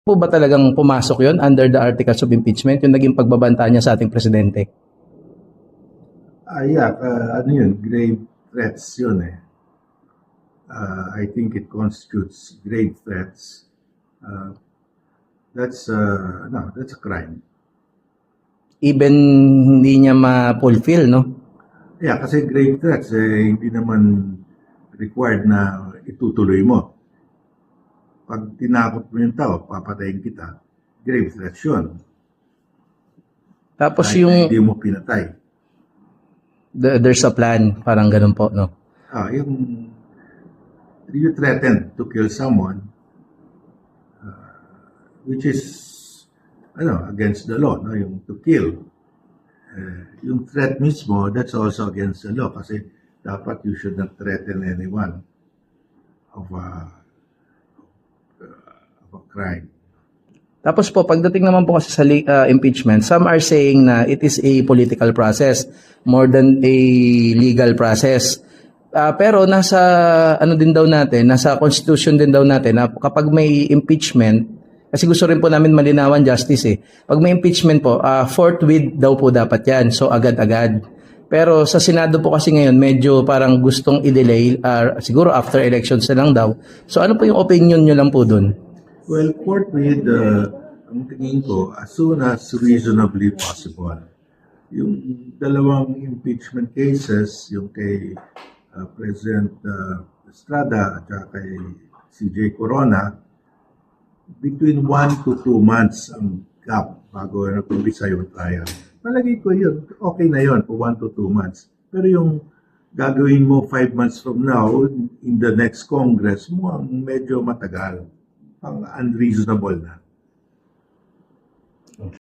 Po ba talagang pumasok yon under the articles of impeachment, yung naging pagbabanta niya sa ating presidente? Yeah, ano yun, grave threats yun eh. I think it constitutes grave threats. That's a crime. Even hindi niya ma-fulfill, no? Yeah, kasi grave threats hindi naman required na itutuloy mo. Pag tinakot mo yung tao, papatayin kita, grave threats yun. Tapos Kahit yung hindi mo pinatay. there's a plan, parang ganun po, no? Yung you threaten to kill someone, which is against the law, no? Yung to kill. Yung threat mismo, that's also against the law kasi dapat you should not threaten anyone of a crime. Tapos po, pagdating naman po kasi sa impeachment, some are saying na it is a political process more than a legal process. Pero nasa ano din daw natin, nasa constitution din daw natin na kapag may impeachment, kasi gusto rin po namin malinawan justice eh. Pag may impeachment po, forthwith daw po dapat yan. So agad-agad. Pero sa Senado po kasi ngayon, medyo parang gustong i-delay, siguro after elections na lang daw. So ano po yung opinion nyo lang po dun? Well, forthwith, ang tingin ko, as soon as reasonably possible. Yung dalawang impeachment cases, yung kay President Estrada at kay CJ Corona, between 1 to 2 months ang gap bago nag-umpisa yung trial. Malagay ko yun, okay na yun for 1 to 2 months. Pero yung gagawin mo 5 months from now in the next Congress mo, ang medyo matagal. Ang unreasonable na.